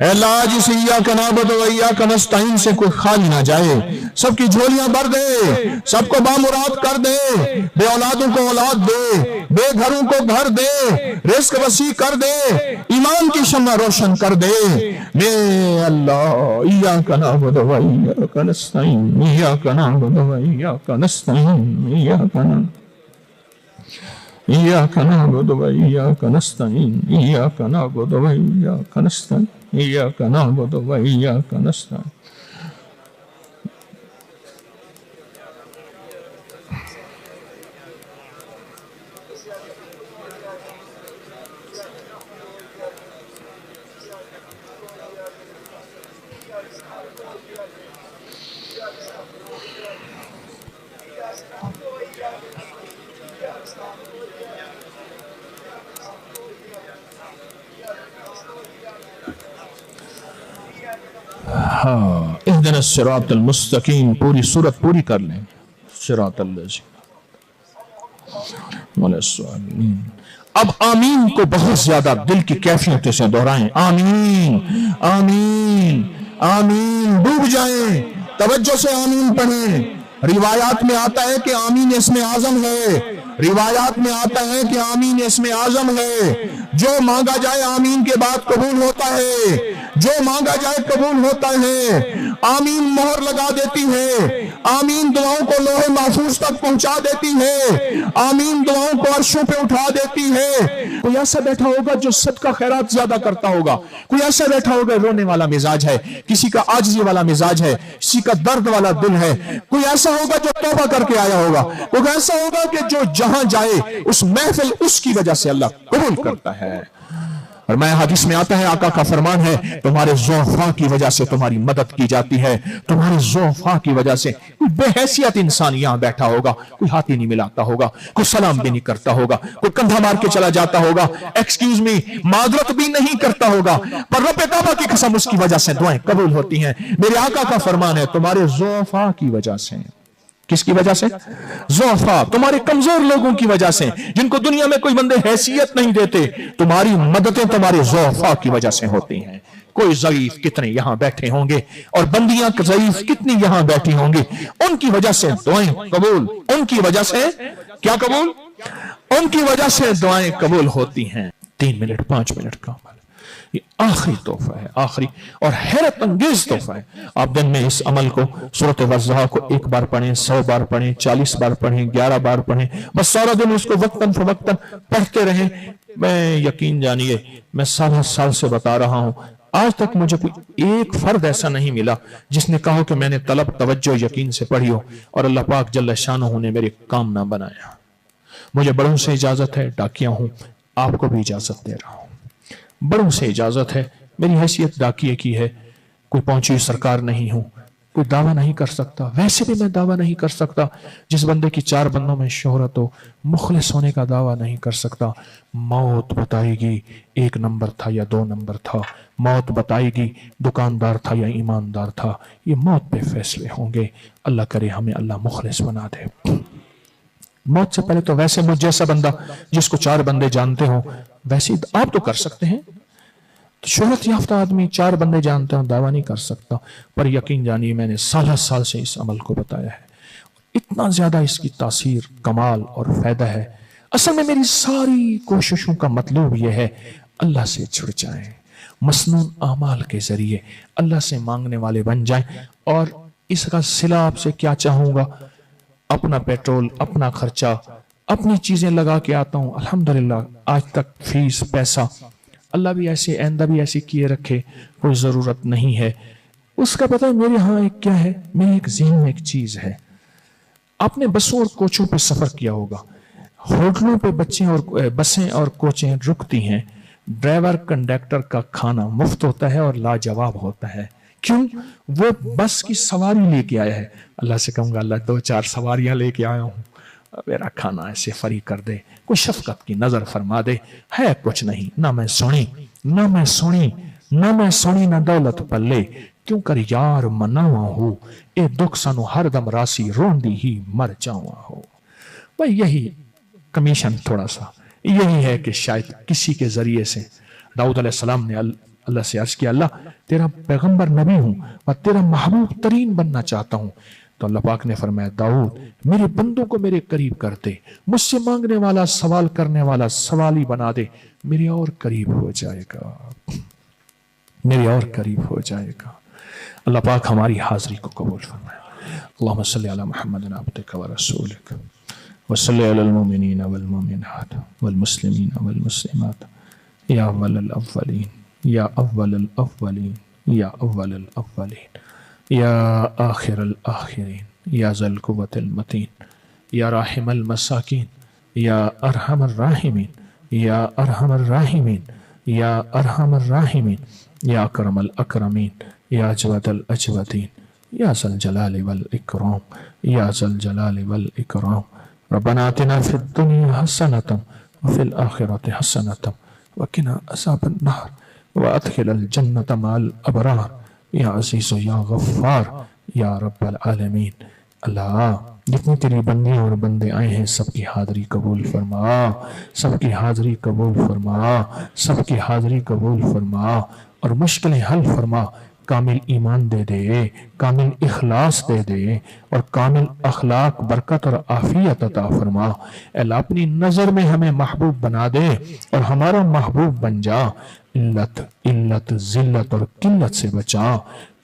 اے اللہ آج اس ایاک نعبد و ایاک نستعین سے کوئی خالی نہ جائے، سب کی جھولیاں بھر دے، سب کو بامراد کر دے، بے اولادوں کو اولاد دے، بے گھروں کو گھر دے، رزق وسیع کر دے، ایمان کی شمع روشن کر دے۔ اے اللہ ایاک نعبد و ایاک نستعین، ایاک نعبد و ایاک نستعین، ایاک نعبد و ایاک نستعین، ایاک نعبد و ایاک نستعین، ایاک نعبد و ایاک نستعین۔ اهدنا الصراط المستقیم، پوری صورت پوری کر لیں، صراط الذین ولا الضالین۔ اب آمین کو بہت زیادہ دل کی کیفیت سے دہرائیں، آمین آمین آمین، ڈوب جائیں، توجہ سے آمین پڑھیں۔ روایات میں آتا ہے کہ آمین اسم اعظم ہے، روایات میں آتا ہے کہ آمین اسم اعظم ہے، جو مانگا جائے آمین کے بعد قبول ہوتا ہے، جو مانگا جائے قبول ہوتا ہے۔ آمین مہر لگا دیتی ہے، آمین دعاؤں کو لوح محفوظ تک پہنچا دیتی ہے، آمین دعاؤں کو عرشوں پہ اٹھا دیتی ہے۔ کوئی ایسا بیٹھا ہوگا جو صدقہ خیرات زیادہ کرتا ہوگا، کوئی ایسا بیٹھا ہوگا رونے والا مزاج ہے، کسی کا عاجزی والا مزاج ہے، کسی کا درد والا دل ہے، کوئی ایسا ہوگا جو توبہ کر کے آیا ہوگا، کوئی ایسا ہوگا کہ جو جہاں جائے اس محفل اس کی وجہ سے اللہ قبول کرتا ہے۔ اور میں حدیث میں آتا ہے، آقا کا فرمان ہے، تمہارے ضعفاء کی وجہ سے تمہاری مدد کی جاتی ہے، تمہارے ضعفاء کی وجہ سے۔ کوئی بے حیثیت انسان یہاں بیٹھا ہوگا، کوئی ہاتھ ہی نہیں ملاتا ہوگا، کوئی سلام بھی نہیں کرتا ہوگا، کوئی کندھا مار کے چلا جاتا ہوگا، ایکسکیوز می معذرت بھی نہیں کرتا ہوگا، پر رب کعبہ کی قسم اس کی وجہ سے دعائیں قبول ہوتی ہیں۔ میرے آقا کا فرمان ہے، تمہارے ضعفاء کی وجہ سے۔ کس کی وجہ سے؟ ضعفاء، تمہارے کمزور لوگوں کی وجہ سے، جن کو دنیا میں کوئی بندے حیثیت نہیں دیتے، تمہاری مددیں تمہارے ضعفاء کی وجہ سے ہوتی ہیں۔ کوئی ضعیف کتنے یہاں بیٹھے ہوں گے، اور بندیاں ضعیف کتنی یہاں بیٹھی ہوں گی، ان کی وجہ سے دعائیں قبول، ان کی وجہ سے کیا قبول؟ ان کی وجہ سے دعائیں قبول ہوتی ہیں۔ 3 منٹ 5 منٹ کا عمل، یہ آخری تحفہ ہے، آخری اور حیرت انگیز تحفہ ہے۔ آپ دن میں اس عمل کو، سورۃ والضحیٰ کو 1 بار پڑھیں، 100 بار پڑھیں، 40 بار پڑھیں، 11 بار پڑھیں، بس سارا دن اس کو وقتاً فوقتاً پڑھتے رہیں۔ میں یقین جانیے، میں سال سے بتا رہا ہوں، آج تک مجھے کوئی ایک فرد ایسا نہیں ملا جس نے کہا کہ میں نے طلب توجہ یقین سے پڑھی ہو اور اللہ پاک جل شانہ نے میرے کام نہ بنایا۔ مجھے بڑوں سے اجازت ہے، ڈاکیہ ہوں، آپ کو بھی اجازت دے رہا ہوں، بڑوں سے اجازت ہے، میری حیثیت ڈاکیے کی ہے، کوئی پہنچی سرکار نہیں ہوں، کوئی دعویٰ نہیں کر سکتا، ویسے بھی میں دعویٰ نہیں کر سکتا، جس بندے کی 4 بندوں میں شہرت ہو، مخلص ہونے کا دعویٰ نہیں کر سکتا۔ موت بتائے گی 1 نمبر تھا یا 2 نمبر تھا، موت بتائے گی دکاندار تھا یا ایماندار تھا، یہ موت پہ فیصلے ہوں گے۔ اللہ کرے ہمیں اللہ مخلص بنا دے۔ موت سے پہلے تو ویسے مجھ جیسا بندہ جس کو 4 بندے جانتے ہوں، ویسے آپ تو کر سکتے ہیں، شہرت یافتہ آدمی 4 بندے جانتا ہوں، دعویٰ نہیں کر سکتا، پر یقین جانیے میں نے سال سے اس عمل کو بتایا ہے، اتنا زیادہ اس کی تاثیر، کمال اور فائدہ ہے۔ اصل میں میری ساری کوششوں کا مطلب یہ ہے، اللہ سے جڑ جائیں، مسنون اعمال کے ذریعے اللہ سے مانگنے والے بن جائیں۔ اور اس کا صلہ آپ سے کیا چاہوں گا، اپنا پیٹرول، اپنا خرچہ، اپنی چیزیں لگا کے آتا ہوں، الحمدللہ آج تک فیس پیسہ اللہ بھی ایسے آئندہ بھی ایسے کیے رکھے، کوئی ضرورت نہیں ہے۔ اس کا پتہ ہے میرے ہاں ایک کیا ہے، میرے ایک ذہن میں ایک چیز ہے، آپ نے بسوں اور کوچوں پہ سفر کیا ہوگا، ہوٹلوں پہ بسیں اور کوچیں رکتی ہیں، ڈرائیور کنڈکٹر کا کھانا مفت ہوتا ہے اور لاجواب ہوتا ہے۔ کیوں؟ وہ بس کی سواری لے کے آیا ہے، اللہ سے کہوں گا اللہ 2-4 سواریاں لے کے آیا ہوں، میرا کھانا ایسے فری کر دے، کوئی شفقت کی نظر فرما دے۔ ہے کچھ نہیں، نہ میں سونی نہ دولت پلے، کیوں کر یار مناواں ہو، اے دکھ سانو ہر دم راسی روندی ہی مر جاواں ہو۔ بھائی یہی کمیشن تھوڑا سا یہی ہے کہ شاید کسی کے ذریعے سے داؤد علیہ السلام نے اللہ سے عرض کیا اللہ تیرا پیغمبر نبی ہوں اور تیرا محبوب ترین بننا چاہتا ہوں. تو اللہ پاک نے فرمایا داؤد میرے بندوں کو میرے قریب کر دے, مجھ سے مانگنے والا سوال کرنے والا سوالی بنا دے, میرے اور قریب ہو جائے گا, میرے اور قریب ہو جائے گا. اللہ پاک ہماری حاضری کو قبول فرمائے. اللہم صلی علی محمد عبدک و رسولک وصلی علی المؤمنین والمؤمنات والمسلمین والمسلمات یا اول الاولین یا اول الاولین یا اول الاولین یا آخر الآخرین یا ذی القوة المتین یا راحم المساکین یا ارحم الراحمین یا ارحم الراحمین یا ارحم الراحمین یا اکرم الاکرمین یا اجود الاجودین یا ذی الجلال والاکرام یا ذی الجلال والاکرام. ربنا آتنا فی الدنیا حسنۃ وفی الآخرۃ حسنۃ وقنا عذاب النار وادخل الجنۃ مع الابرار یا عزیز یا غفار یا رب العالمین. اللہ جتنی تیری بندیاں اور بندے آئے ہیں سب کی حاضری قبول فرما, سب کی حاضری قبول فرما, سب کی حاضری قبول فرما اور مشکلیں حل فرما. کامل ایمان دے دے, کامل اخلاص دے دے اور کامل اخلاق برکت اور عافیت عطا فرما. اے اللہ اپنی نظر میں ہمیں محبوب بنا دے اور ہمارا محبوب بن جا. علت ذلت اور قلت سے بچا,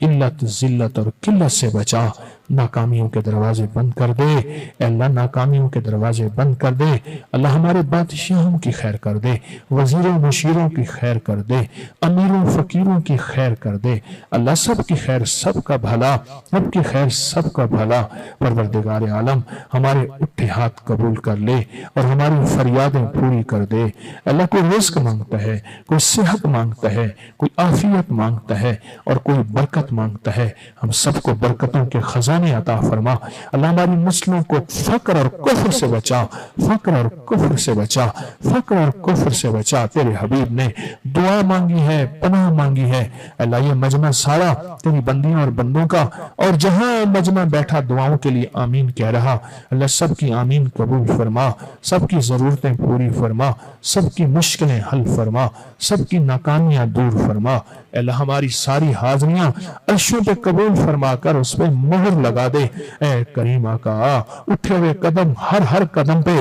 علت ذلت اور قلت سے بچا. ناکامیوں کے دروازے بند کر دے اے اللہ, ناکامیوں کے دروازے بند کر دے اللہ. ہمارے بادشاہوں کی خیر کر دے, وزیروں مشیروں کی خیر کر دے, امیروں فقیروں کی خیر کر دے اللہ. سب کی خیر, سب کا بھلا, سب کی خیر, سب کا بھلا. پروردگار عالم ہمارے اٹھے ہاتھ قبول کر لے اور ہماری فریادیں پوری کر دے اللہ. کوئی رزق مانگتا ہے, کوئی صحت مانگتا ہے, کوئی عافیت مانگتا ہے اور کوئی برکت مانگتا ہے. ہم سب کو برکتوں کے خزانے عطا فرما اللہ. ہماری نسلوں کو فقر اور کفر سے بچا, فقر اور کفر سے بچا, فقر اور کفر سے بچا. تیرے حبیب نے دعا مانگی ہے, پناہ مانگی ہے اللہ. یہ مجمع سارا تیری بندیوں اور بندوں کا, اور جہاں مجمع بیٹھا دعاؤں کے لیے آمین کہہ رہا اللہ, سب کی آمین قبول فرما, سب کی ضرورتیں پوری فرما, سب کی مشکلیں حل فرما, سب کی ناکامیاں دور فرما اللہ. ہماری ساری حاضریاں عرشوں پہ قبول فرما کر اس پہ مہر لگا دے اے کریم آقا. اٹھے ہوئے قدم, ہر قدم پہ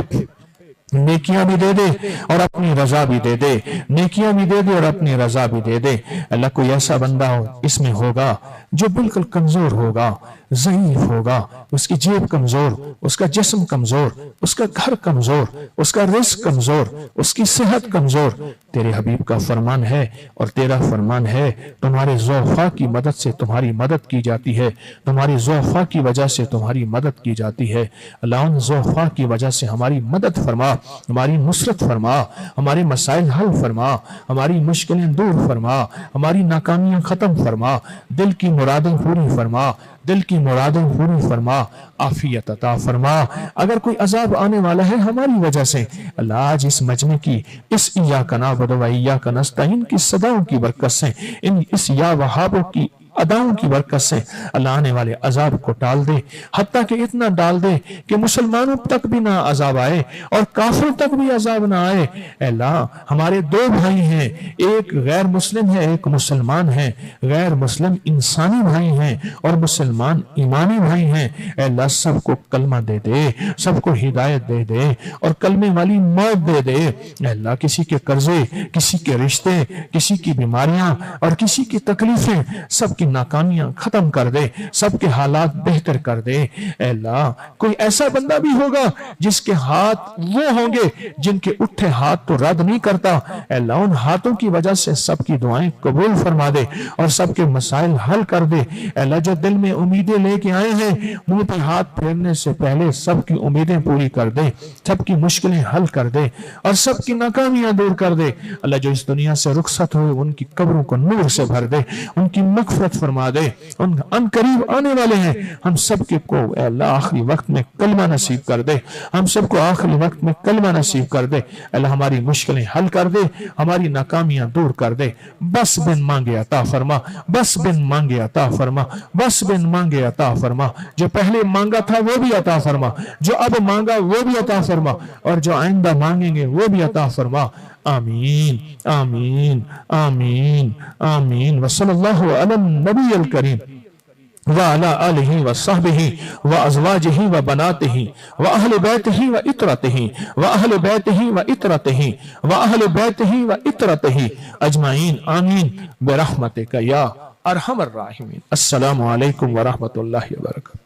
نیکیاں بھی دے دے اور اپنی رضا بھی دے دے, نیکیاں بھی دے دے اور اپنی رضا بھی دے دے اللہ. کوئی ایسا بندہ اس میں ہوگا جو بالکل کمزور ہوگا, ضعیف ہوگا, اس کی جیب کمزور, اس کا جسم کمزور, اس کا گھر کمزور, اس کا رزق کمزور, اس کی صحت کمزور, تیرے حبیب کا فرمان ہے اور تیرا فرمان ہے تمہارے ضعفاء کی مدد سے تمہاری مدد کی جاتی ہے, تمہاری ضعفاء کی وجہ سے تمہاری مدد کی جاتی ہے اللہ. ان ضعفاء کی وجہ سے ہماری مدد فرما, ہماری نصرت فرما, ہمارے مسائل حل فرما, ہماری مشکلیں دور فرما, ہماری ناکامیاں ختم فرما, دل کی مرادیں پوری فرما, دل کی مرادیں پوری فرما, عافیت عطا فرما. اگر کوئی عذاب آنے والا ہے ہماری وجہ سے اللہ, آج اس مجمع کی اس ایاک نعبد و ایاک نستعین کی صداؤں کی برکت سے, اس یا وہابوں کی اداؤں کی برکت سے اللہ آنے والے عذاب کو ٹال دے, حتیٰ کہ اتنا ڈال دے کہ مسلمانوں تک بھی نہ عذاب آئے اور کافروں تک بھی عذاب نہ آئے. اے اللہ ہمارے دو بھائی ہیں, ایک غیر مسلم ہے, ایک مسلمان ہے. غیر مسلم انسانی بھائی ہیں اور مسلمان ایمانی بھائی ہیں. اے اللہ سب کو کلمہ دے دے, سب کو ہدایت دے دے اور کلمے والی موت دے دے. اے اللہ کسی کے قرضے, کسی کے رشتے, کسی کی بیماریاں اور کسی کی تکلیفیں, سب کی ناکامیاں ختم کر دے, سب کے حالات بہتر کر دے. اے اللہ کوئی ایسا بندہ بھی ہوگا جس کے ہاتھ وہ ہوں گے جن کے اٹھے ہاتھ تو رد نہیں کرتا, اے اللہ ان ہاتھوں کی وجہ سے سب کی دعائیں قبول فرما دے اور سب کے مسائل حل کر دے. اے اللہ جو دل میں امیدیں لے کے آئے ہیں منہ پہ ہاتھ پھیرنے سے پہلے سب کی امیدیں پوری کر دے, سب کی مشکلیں حل کر دے اور سب کی ناکامیاں دور کر دے. اللہ جو اس دنیا سے رخصت ہوئے ان کی قبروں کو نور سے بھر دے, ان کی مغفرت فرما دے. ان قریب آنے والے ہیں ہم سب کے کو اے اللہ آخری وقت میں کلمہ نصیب کر دے, ہم سب کو آخری وقت میں کلمہ نصیب کر دے. اللہ ہماری مشکلیں حل کر دے, ہماری ناکامیاں دور کر دے. بس بن مانگے عطا فرما, بس بن مانگے عطا فرما, بس بن مانگے عطا فرما. جو پہلے مانگا تھا وہ بھی عطا فرما, جو اب مانگا وہ بھی عطا فرما, اور جو آئندہ مانگیں گے وہ بھی عطا فرما. آمین آمین آمین آمین وصلی اللہ علی النبی الکریم وعلى آله وصحبه وأزواجه وبناته وأهل بيته وإطرته وأهل بيته وإطرته وأهل بيته وإطرته أجمعين آمين برحمتك يا أرحم الراحمين. السلام عليكم ورحمة الله وبركاته.